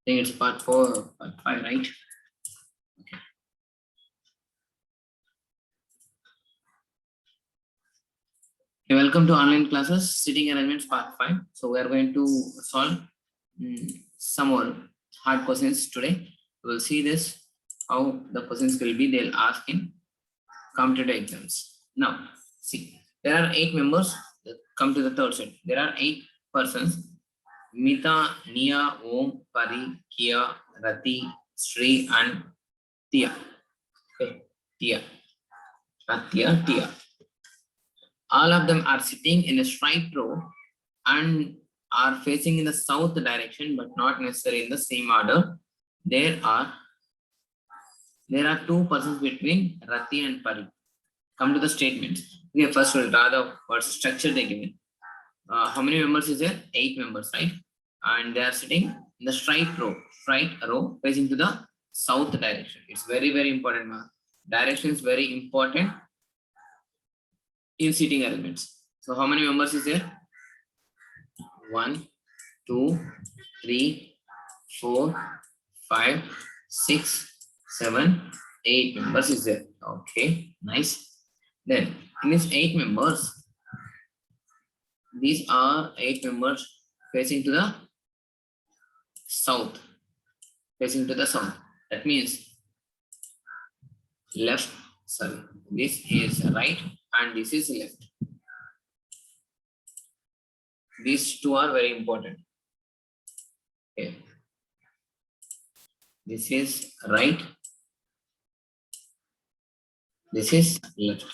think it's part 4, part 5, right? Okay. Okay, welcome to online classes, sitting arrangements part 5. So we are going to solve some more hard questions today. We will see this, how the questions will be, they'll ask in competitive exams. Now, see, there are 8 members. Come to the third set. There are 8 persons. Mita, Nia, Om, Pari, Kia, Rati, Sri, and Tia. Okay, Tia. Tia. All of them are sitting in a straight row and are facing in the south direction, but not necessarily in the same order. There are 2 persons between Rati and Pari. Come to the statements. Okay, first we'll draw the what structure they given. How many members is there? 8 members, right? And they are sitting in the straight row facing to the south direction. It's very, very important. Direction is very important in seating arrangements. So how many members is there? 1, 2, 3, 4, 5, 6, 7, 8 members is there. Okay, nice. Then in these 8 members, these are 8 members facing to the south. Facing to the south. That means left. Sorry, this is right and this is left. These 2 are very important. Okay. This is right. This is left.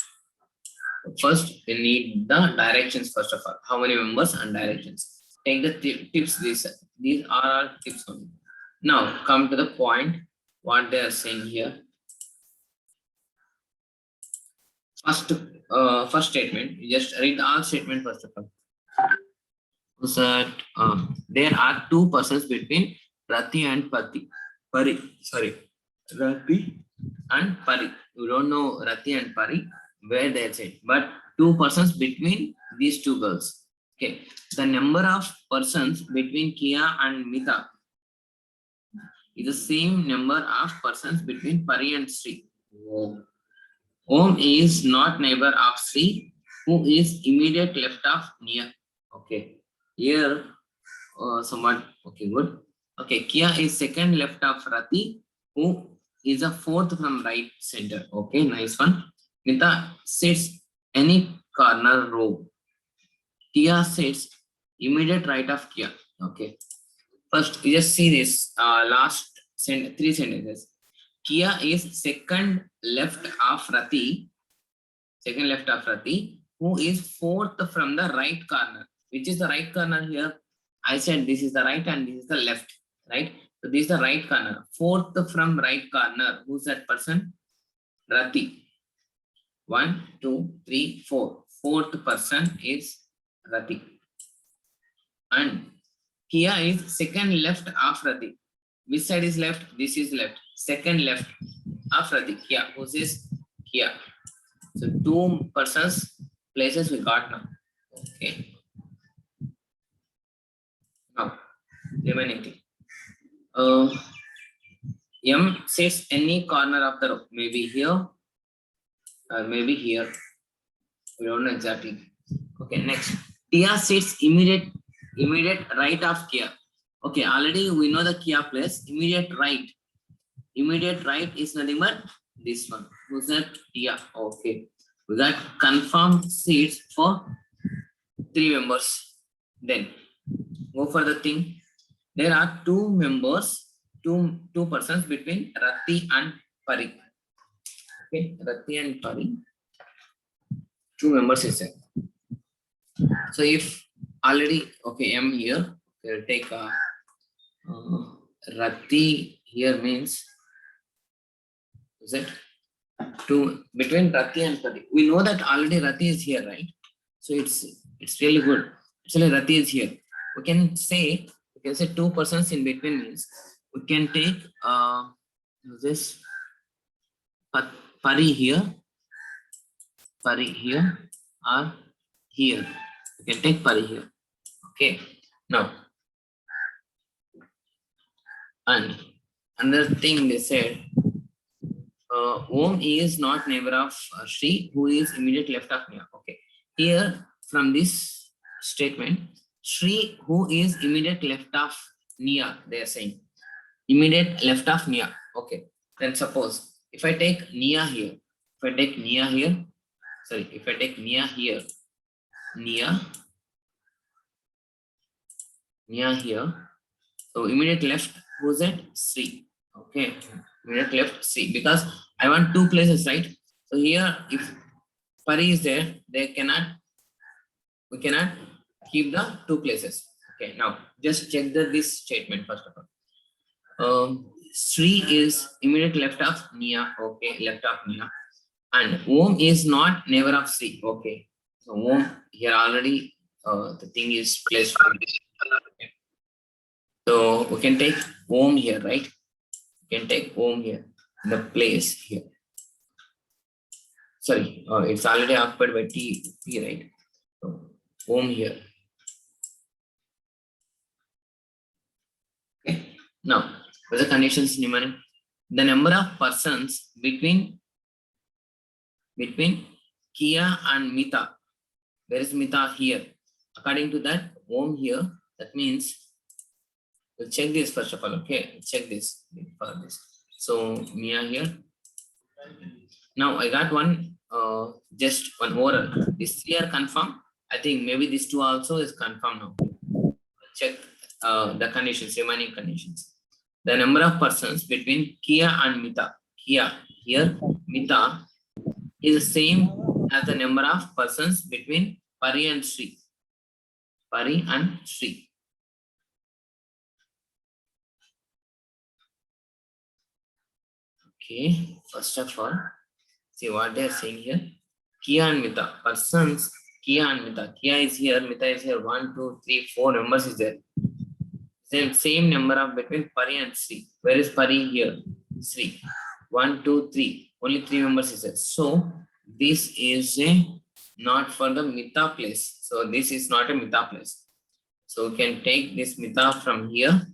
First, we need the directions first of all. How many members and directions? Take the tips. These are our tips only. Now, come to the point. What they are saying here. First statement. You just read all statement first of all. So that there are 2 persons between Rati and Pari. Rati and Pari. You don't know Rati and Pari, where they sit, but 2 persons between these 2 girls. Okay, the number of persons between Kia and Mita is the same number of persons between Pari and Sri. Om is not neighbor of Sri, who is immediate left of Nia. Okay, here somewhat okay, good. Okay, Kia is second left of Rati, who is a 4th from right center. Okay, nice one. Mita sits any corner row. Tia sits immediate right of Kia. Okay. First, you just see this last 3 sentences. Kia is second left of Rati. Second left of Rati, who is 4th from the right corner. Which is the right corner here? I said this is the right and this is the left. Right? So this is the right corner. 4th from right corner. Who's that person? Rati. 1, 2, 3, 4. 4th person is Rati. And Kia is second left of Rati. Which side is left? This is left. Second left of Rati. Kia. Who is Kia? So 2 persons places we got now. Okay. Now remaining thing. M sits any corner of the row. Maybe here. Maybe here. We don't know exactly. Okay, next. Tia sits immediate right of Kia. Okay, already we know the Kia place. Immediate right. Immediate right is nothing but this one. Who's that? Tia. Okay. We got confirmed seats for 3 members. Then go for the thing. There are 2 members, two persons between Rati and Pari. Okay, Rati and Pari. 2 members is there. So if already okay, M here, we'll take Rati here means is it 2 between Rati and Pari. We know that already Rati is here, right? So it's really good. Actually, Rati is here. We can say 2 persons in between means we can take this Pari here, or here. We can take Pari here. Okay. Now And another thing they said, Om is not neighbor of Shri, who is immediate left of Nia. Okay. Here, from this statement, Shri, who is immediate left of Nia, they are saying. Immediate left of Nia. Okay. Then suppose, if I take Nia here, if I take Nia here, sorry, if I take Nia here, Nia here, so immediate left, who's that? Sri. Okay. Immediate left, Sri. Because I want two places, right? So here, if Pari is there, we cannot keep the two places. Okay, now just check this statement first of all. Sri is immediate left of Nia. Okay, left of Nia. And Om is not neighbor of Sri. Okay, so Om here already the thing is placed. Okay. So we can take Om here, right? We can take Om here, the place here. Sorry, it's already occupied by T, right? So Om here. Okay. Now, what are the conditions, Niman? The number of persons between Kia and Mita. Where is Mita here? According to that, Om here. That means we'll check this first of all. Okay, check this for this. So Mia here. Now I got one, just one oral. These three are confirmed. I think maybe this two also is confirmed now. Check the conditions, remaining conditions. The number of persons between Kia and Mita. Kia here, Mita is the same as the number of persons between Pari and Sri. Pari and Sri. Okay, first of all, see what they are saying here. Kia and Mita, persons, Kia and Mita. Kia is here, Mita is here. 1, 2, 3, 4 numbers is there. Same number of between Pari and Sri. Where is Pari here? Sri. 1, 2, 3. Only 3 members is there. So this is not for the Mita place. So this is not a Mita place. So we can take this Mita from here.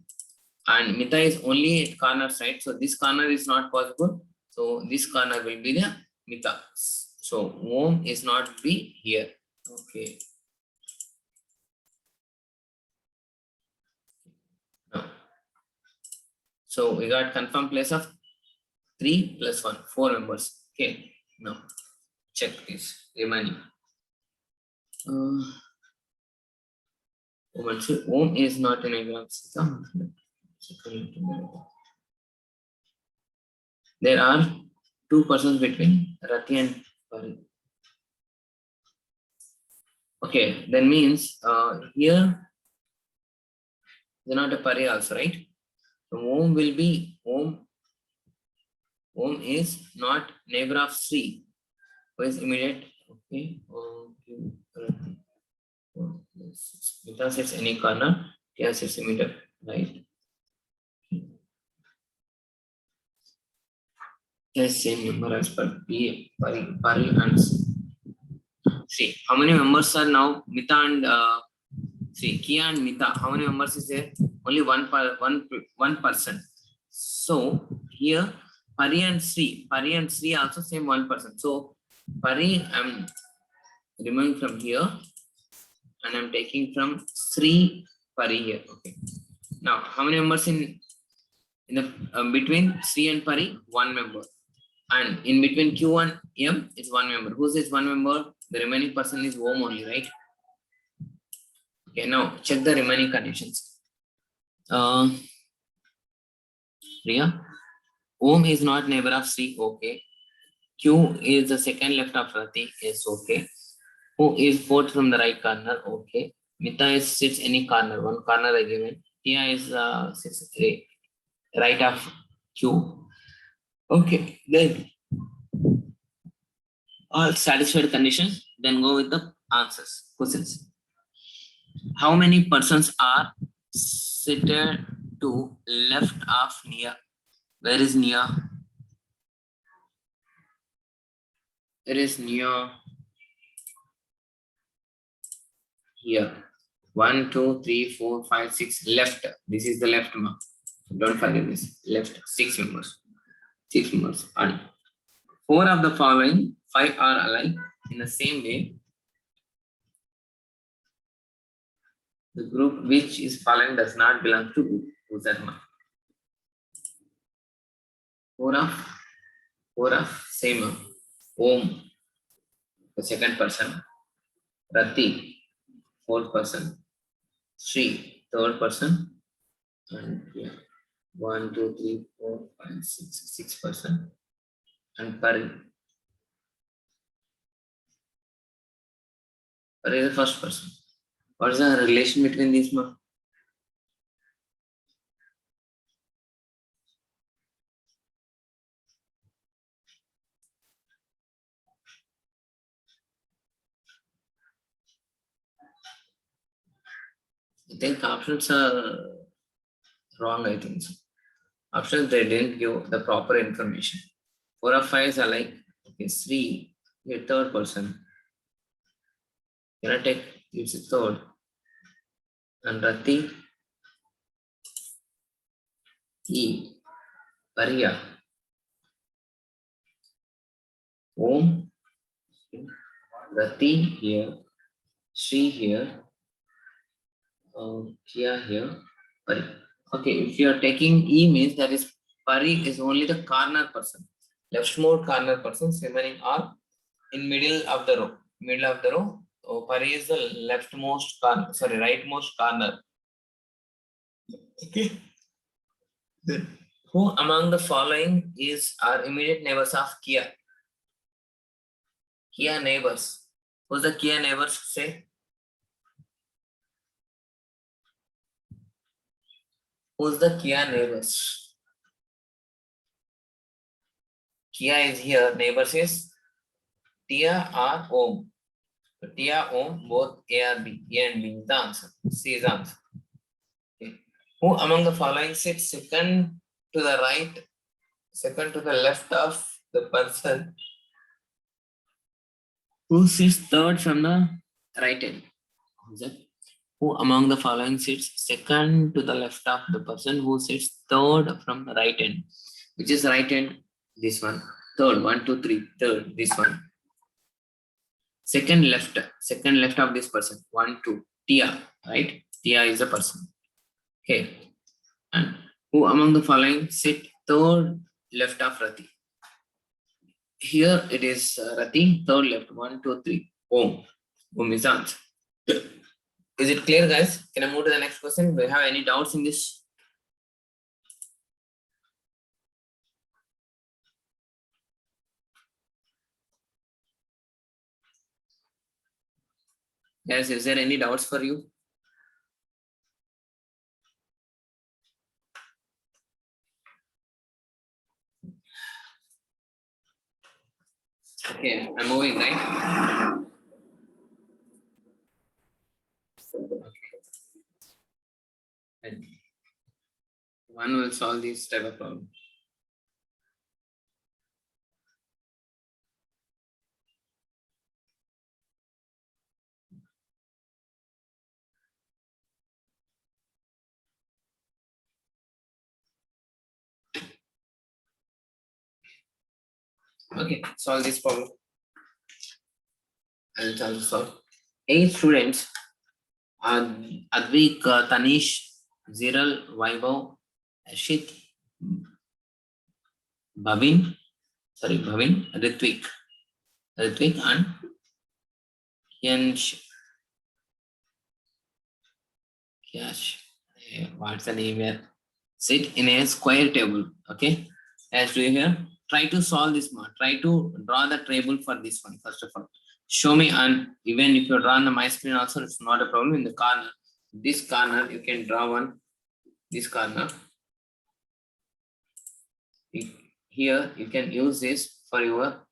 And Mita is only at corner side. So this corner is not possible. So this corner will be the Mita. So Om is not be here. Okay. Now, so we got confirmed place of 3 plus 1, 4 members. Okay. Now check this remaining. Om is not an example. There are 2 persons between Rati and Pari. Okay, that means here they're not a Pari also, right? So Om will be Om. Om is not neighbor of Sri. Who is immediate? Okay. Mita sits any corner. Kia sits immediate right. Yes, same number as per P, Pari and Sri. How many members are now? Mita and Sri. Kia and Mita. How many members is there? Only one person. So here Pari and Sri also same 1 person. So Pari I'm removing from here and I'm taking from Sri Pari here. Okay. Now how many members in the between Sri and Pari? 1 member. And in between Q and M, it's 1 member. Who's this 1 member? The remaining person is Om only, right? Okay, now check the remaining conditions. Priya, Om is not neighbor of Sri, okay. Q is the second left of Rati, is okay. Who is 4th from the right corner, okay. Mita is sits any corner, 1 corner I given. Tia is sits right of Q. Okay, then all satisfied conditions, then go with the answers, questions. How many persons are seated to left of Nia? Where is Nia? There is Nia here. 1, 2, 3, 4, 5, 6 left. This is the left mark. Don't forget this. Left 6 members. 6 members. And 4 of the following 5 are alike. In the same way, the group which is following does not belong to group. Who's that one? 4 of same. Om, the second person. Rati, fourth person. Sri, third person. And yeah, 1, 2, 3, 4, 5, 6, 6 person. And Pari. Pari is the first person. What is the relation between these? I think options are wrong, I think so. Options, they didn't give the proper information. 4 of 5 are like, okay, Sri, your third person. Take it's a third. And Rati, E, Pariya, Om, Rati here, Sri here, Kia here, Pari. Okay, if you are taking E means that is Pari is only the corner person. Leftmost corner persons remaining are in middle of the row. Middle of the row. Oh, Pari is the leftmost corner, sorry, rightmost corner. Okay. Then who among the following is our immediate neighbors of Kia? Kia neighbors. Who's the Kia neighbors say? Who's the Kia neighbors? Kia is here. Neighbors is Tia or Om. So Tia, Om, both A or B. A and B is the answer. C is the answer. Okay. Who among the following sits second to the right, second to the left of the person who sits third from the right end? Who's that? Who among the following sits second to the left of the person who sits third from the right end? Which is right end? This one. Third, 1, 2, 3. Third, this one. Second left of this person. 1, 2. Tia, right? Tia is a person. Okay. And who among the following sit third left of Rati? Here it is Rati, third left. 1, 2, 3. Om. Om is the answer. Is it clear, guys? Can I move to the next question? Do you have any doubts in this? Yes, is there any doubts for you? Okay, I'm moving, right? And one will solve this type of problem. Okay, solve this problem. I'll try to solve. 8 students, Advik, Tanish, Ziral, Vaibhav, Ashit, Bhavin, Ritvik, and Yansh. What's the name here? Sit in a square table. Okay, as do here. Try to solve this one. Try to draw the table for this one first of all. Show me, and even if you draw on the my screen also, it's not a problem. In the corner, this corner you can draw one. This corner. Here you can use this for your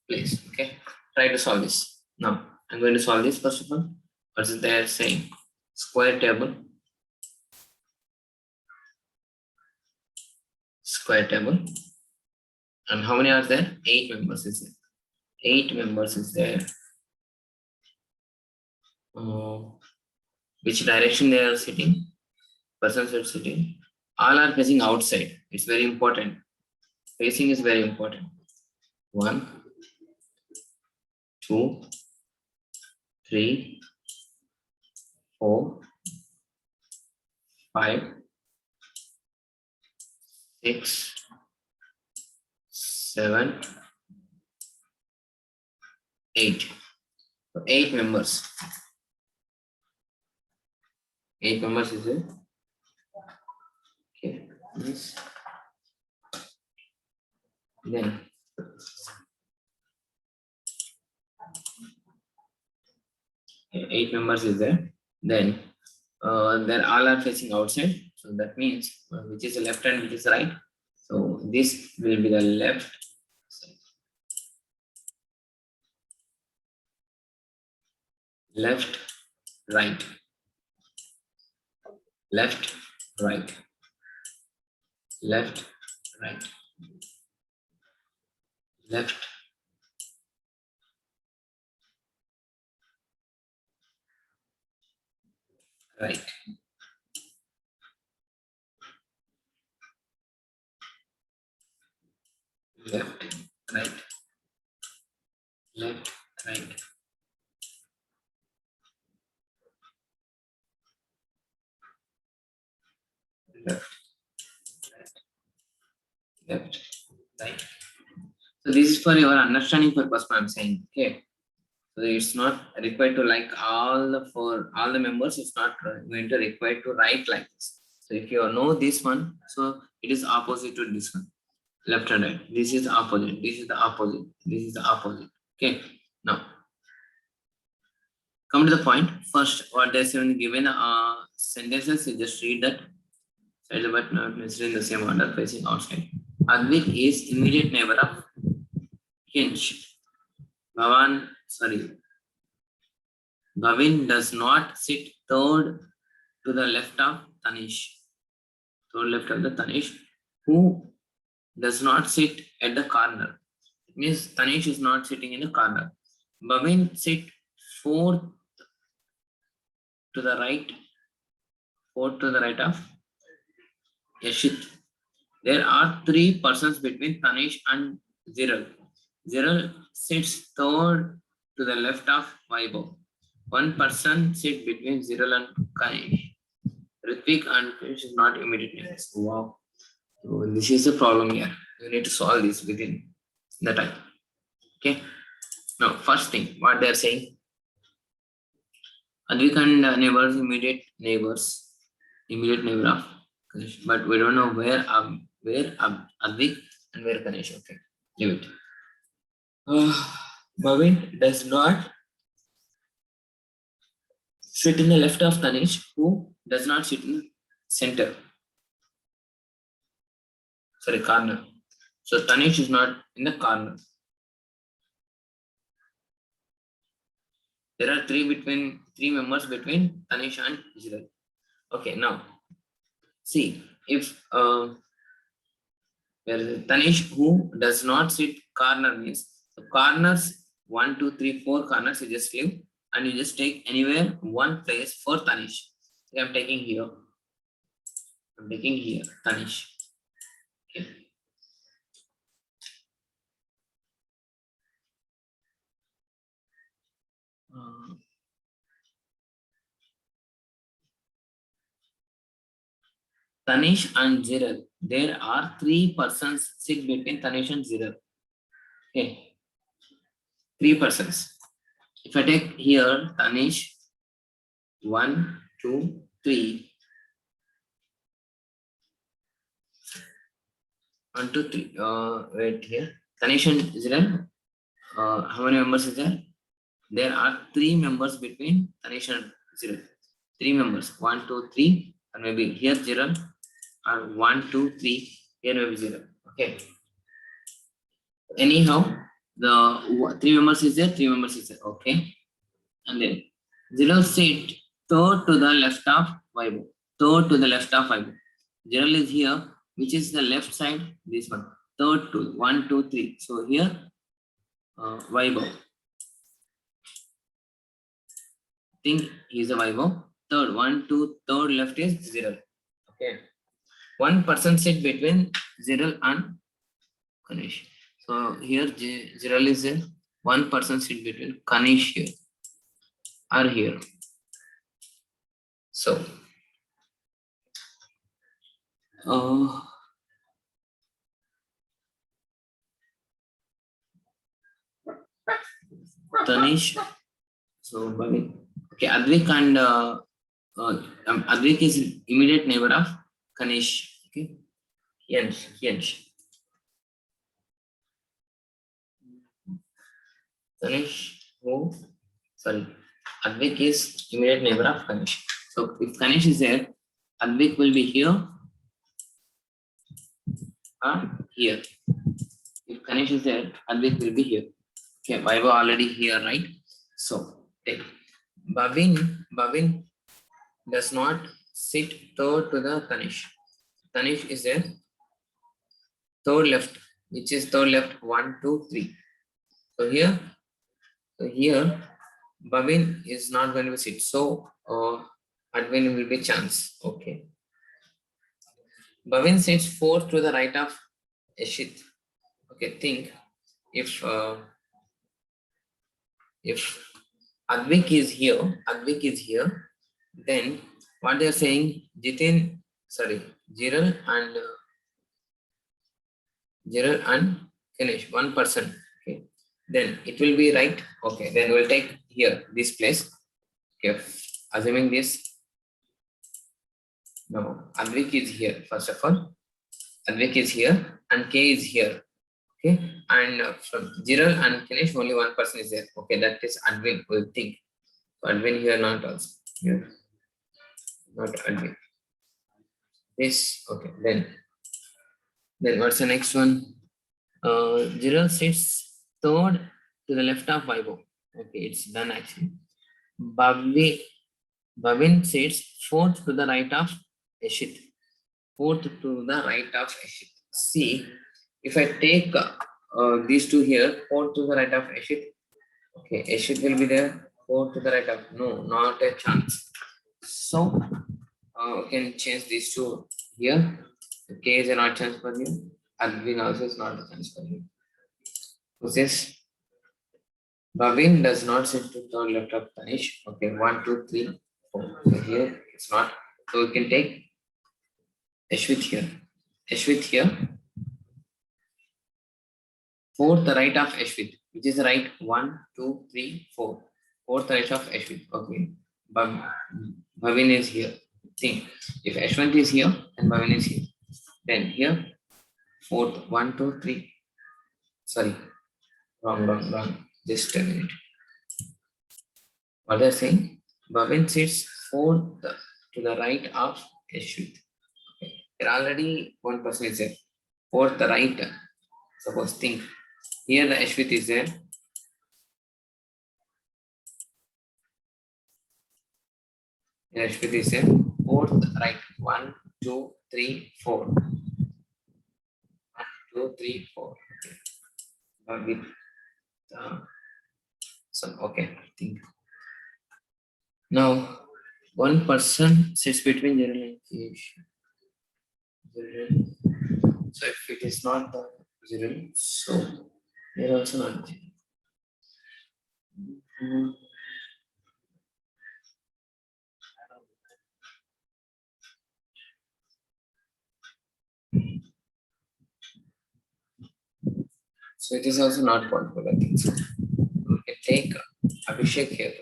place. Okay, try to solve this. Now I'm going to solve this first of all. What is there saying? Square table. Square table. And how many are there? 8 members is there. 8 members is there. Which direction they are sitting? Persons are sitting. All are facing outside. It's very important. Facing is very important. 1, 2, 3, 4, 5, 6, 7, 8. So 8 members. 8 members is it? Okay. Yes. Then okay, 8 members is there. Then they all are facing outside. So that means which is the left and which is the right. So this will be the left side. Left, right. Left, right. Left, right. Left, right. Left, right. Left, right. Left, left, right. So this is for your understanding purpose, I'm saying. Okay. So it's not required to like for all the members. It's not going to required to write like this. So if you know this one, so it is opposite to this one. Left and right. This is opposite. This is the opposite. This is the opposite. Okay. Now come to the point. First, what they say when given sentences, you just read that. Side but not necessarily in the same order, facing outside. Advik is immediate neighbor of Kinch. Bhavin does not sit third to the left of Tanish. Third left of the Tanish, who does not sit at the corner. It means Tanish is not sitting in the corner. Bhavin sit fourth to the right. Fourth to the right of Yashit. There are 3 persons between Tanish and Ziral. Ziral sits third to the left of Vaibhav. 1 person sits between Ziral and Kanish. Ritvik and Kanish is not immediate neighbors. Wow. So this is the problem here. You need to solve this within the time. Okay. Now, first thing, what they are saying. Advik and neighbors, immediate neighbor of Kanish, but we don't know where Advik and where Kanish. Okay, leave it. Bhavin does not sit in the left of Tanish, who does not sit in the center. Sorry, corner. So Tanish is not in the corner. There are 3 members between Tanish and Israel. Okay, now see if there is Tanish who does not sit corner means the corners 1, 2, 3, 4 corners you just leave and you just take anywhere one place for Tanish. So I'm taking here. Tanish. Okay. Tanish and Ziral. There are 3 persons sit between Tanish and Ziral. Okay. 3 persons. If I take here Tanish 1, 2, 3. 1, 2, 3. Wait here. Tanish and Ziral. How many members is there? There are 3 members between Tanish and Ziral. 3 members. 1, 2, 3. And maybe here Ziral. Or 1, 2, 3. Here maybe 0. Okay. Anyhow, the 3 members is there. 3 members is there. Okay. And then 0 sit third to the left of Vaibhav. Third to the left of Vaibhav. 0 is here, which is the left side. This one. Third to 1, 2, 3. So here Vaibhav. Think he is a Vaibhav. Third 1, 2, third left is 0. Okay. one person sit between Ziral and Kanish. So here Ziral is there. One person sit between Kanish here or here. So Tanish. So Bhavin. Okay, Advik and Advik is immediate neighbor of Kanish. Okay, Yensh. Kanish, who? Sorry, Advik is immediate neighbor of Kanish. So if Kanish is there, Advik will be here or here. If Kanish is there, Advik will be here. Okay, Vaibhav already here, right? So take Bhavin does not sit third to the Kanish. Kanish is there, third left, which is third left, 1, 2, 3. So here, Bhavin is not going to sit. So Advin will be chance. Okay. Bhavin sits fourth to the right of Eshit. Okay, think if Advik is here, then what they are saying, Jiral and Ganesh, one person. Okay, then it will be right. Okay, then we'll take here this place. Okay, assuming this. No, Advik is here. First of all, Advik is here and K is here. Okay, and from Jiral and Ganesh, only one person is there. Okay, that is Advin. We'll think. So Advin here, not also here, not Advin. This. Okay, then what's the next one? Jiral sits third to the left of Vaibhav. Okay, it's done actually. Bhavin sits fourth to the right of Eshit. Fourth to the right of Eshit. See, if I take these two here, fourth to the right of Eshit. Okay, Eshit will be there. Fourth to the right of, no, not a chance. So we can change these two here. K is a not chance for you. Advin also is not a chance for you. Who's this? Bhavin does not sit to third left of Tanish. Okay, 1, 2, 3, 4. So here it's not. So we can take Ashwit here. Ashwit here. Fourth the right of Ashwit, which is right 1, 2, 3, 4. Fourth right of Ashwit. Okay. Bhavin is here. Think if Ashwant is here and Bhavin is here, then here fourth 1, 2, 3. Sorry, wrong. Just a minute. What they're saying? Bhavin sits fourth to the right of Ashwit. Okay. There already one person is there. Fourth the right. Suppose think here the Ashwit is there. Here Ashwit is there. Fourth right. 1, 2, 3, 4. 1, 2, 3, 4. Okay. With so okay, I think. Now one person sits between Jiral and Kish. So if it is not the Jiral, so they are also not Jiral. So it is also not possible, I think so. We can take Abhishek here.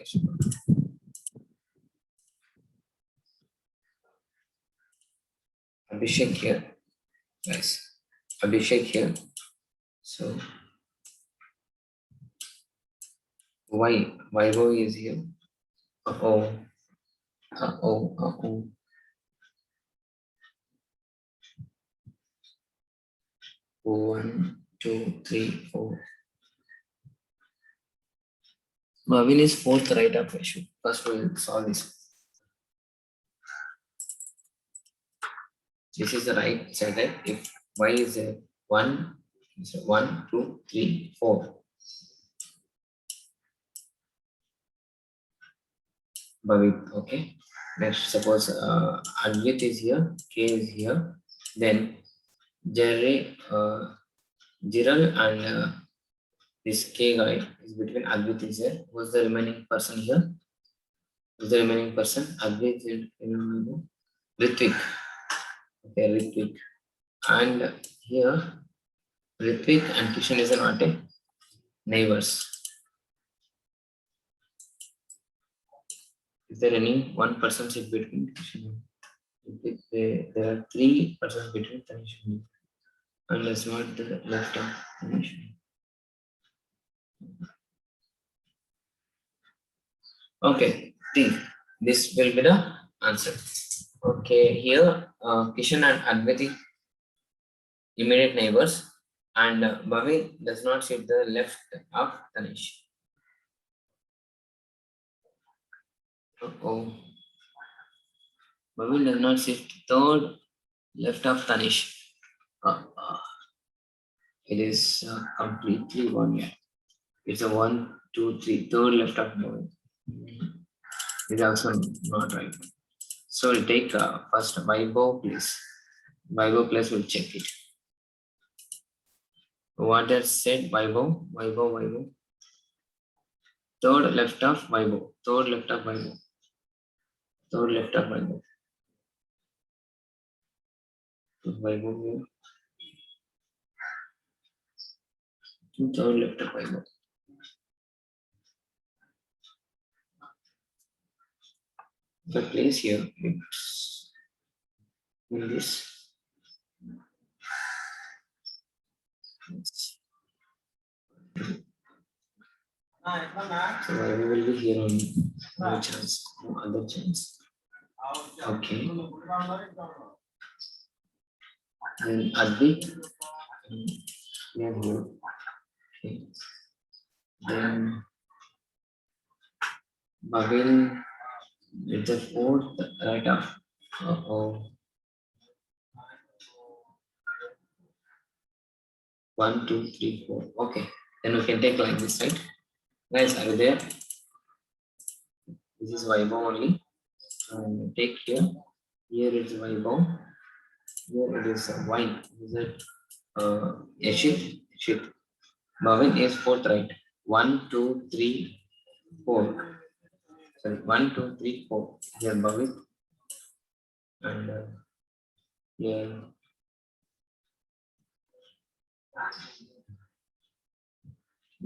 Abhishek here. Nice. Abhishek here. So why Vaibhav is here? Oh. 1, 2, 3, 4. Bhavin is fourth right of issue. First we will solve this. This is the right side. If y is a 1, 1, 2, 3, 4. Bhavin, okay. Next, suppose Advit is here, K is here. Then Jerry, Jiral and this K guy is between Advait is here. Who's the remaining person here? Who's the remaining person? Advait and Ritvik. Okay, Ritvik. And here Ritvik and Kishan is not a neighbors. Is there any one person sit between Kishan and Ritvik? There are three persons between Tanish and Ritvik. And that's not the left of Tanish. Okay, think this will be the answer. Okay, here Kishan and Advati immediate neighbors, and Bhavi does not sit the left of Tanish. Oh, Bhavi does not sit third left of Tanish. It is completely one year. It's a 1, 2, 3, third left of Bhavi. It's also not right. So we'll take first Vaibhav place. Vaibhav place will check it. What has said Vaibhav? Vaibhav. Third left of Vaibhav. Third left of Vaibhav. Third left of Vaibhav. Vaibhav here. Third left of Vaibhav. The place here it's in this. So Vaibhav will be here only. No chance. No other chance. Okay. Then Advik. Yeah, here. Okay. Then Bhavin with the fourth right of. Oh. 1, 2, 3, 4. Okay. Then we can take like this, right? Guys, are you there? This is Vaibhav only. Take here. Here it is Vaibhav. Here it is wine. Is it Yashit? Yashit. Bhavin is fourth right. 1, 2, 3, 4. Sorry, 1, 2, 3, 4. Here Bhavin. And here.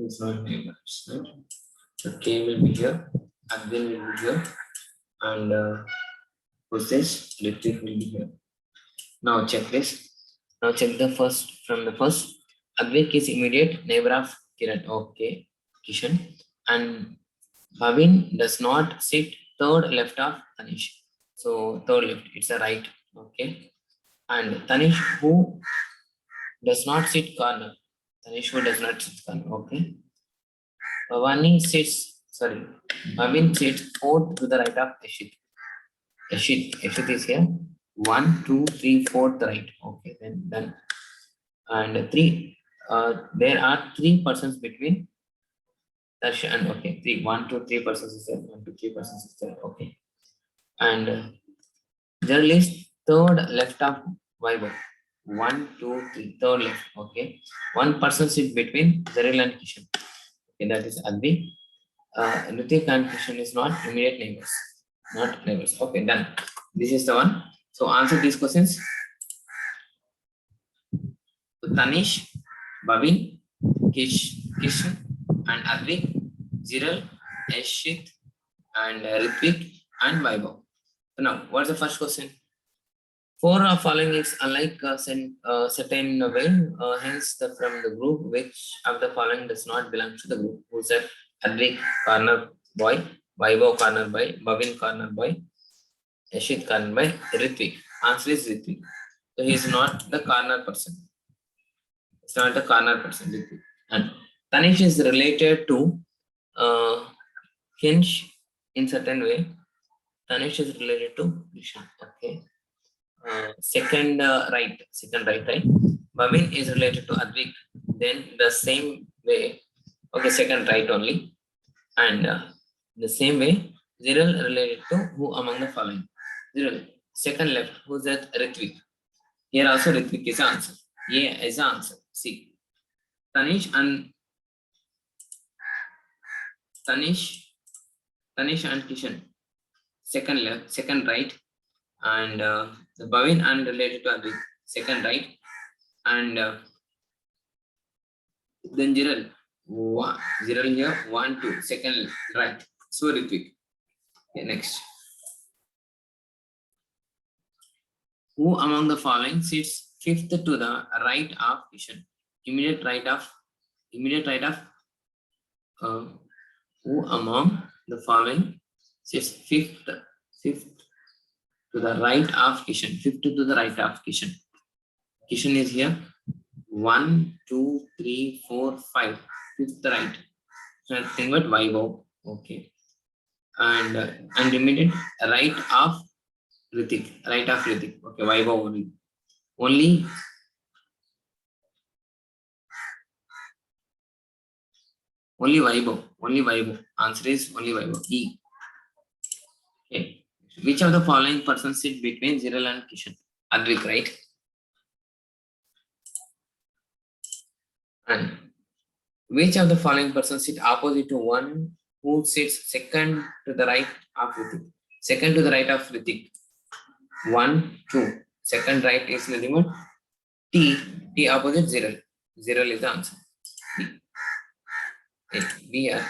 It's not neighbors, right? So K will be here. Advin will be here. And who's this? Ritvik will be here. Now check this. Now check the first from the first. Advik is immediate neighbor of Kiran. Okay, Kishan. And Bhavin does not sit third left of Tanish. So third left, it's a right. Okay. And Tanish who does not sit corner. Tanish who does not sit corner. Okay. Bhavani sits, sorry. Bhavin sits fourth to the right of Yashit. Yashit is here. 1, 2, 3, 4th right. Okay, then done. And there are three persons between Darsh and okay, 3, 1, 2, 3 persons is there. 1, 2, 3 persons is there. Okay. And there is third left of Vaibhav. 1, 2, 3, third left. Okay. One person sits between Zaril and Kishan. Okay, that is Advi. Ritik and Kishan is not immediate neighbors. Not neighbors. Okay, done. This is the one. So answer these questions. So Tanish, Bhavin, Kishan, and Advik, Ziral, Yashit, and Ritvik, and Vaibhav. So now, what's the first question? 4 of following is unlike a certain way, hence from the group, which of the following does not belong to the group? Who said Advik, corner boy, Vaibhav, corner boy, Bhavin, corner boy, Yashit, corner boy, Ritvik. Answer is Ritvik. So he is not the corner person. It's not the corner person, Ritvik. And Tanish is related to Kinsh in certain way. Tanish is related to Kishan. Okay. Second right. Bhavin is related to Advik. Then the same way. Okay, second right only. And the same way, Ziral related to who among the following? Ziral. Second left. Who's that? Ritvik. Here also Ritvik is the answer. A is the answer. C. Tanish and Kishan. Second left, second right, and the Bhavin and related to Advik. Second right, and then Jiral. Jiral here, 1, 2. Second right. So Ritvik. Okay, next. Who among the following sits fifth to the right of Kishan? Immediate right of. Who among the following sits fifth to the right of Kishan? Fifth to the right of Kishan. Kishan is here. 1, 2, 3, 4, 5. Fifth right. So nothing but Vaibhav. Okay. And immediate right of Ritik. Right of Ritik. Okay, Vaibhav only. Only Vaibhav. Answer is only Vaibhav. E. Okay. Which of the following persons sit between Ziral and Kishan? Advik, right? And which of the following persons sit opposite to one who sits second to the right of Ritik? Second to the right of Ritik. 1, 2. Second right is nothing but T. T opposite Ziral. Ziral is the answer. B. B here.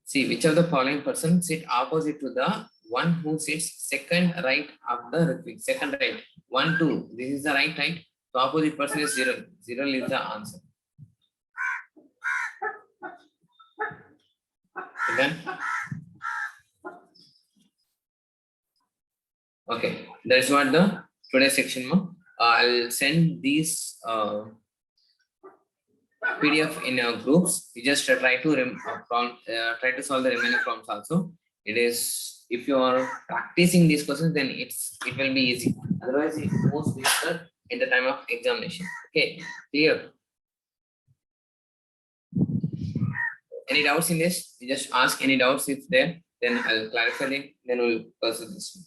See, which of the following persons sit opposite to the one who sits second right of the Ritvik? Second right. 1, 2. This is the right, right? The opposite person is Ziral. Ziral is the answer. Then, okay, that's what the today's section. I'll send these PDF in groups. You just try to try to solve the remaining problems also. It is, if you are practicing these questions, then it will be easy. Otherwise, it goes difficult in the time of examination. Okay, clear? Any doubts in this? You just ask any doubts if there. Then I'll clarify it. Then we'll pursue this one.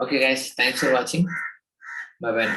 Okay, guys. Thanks for watching. Bye bye.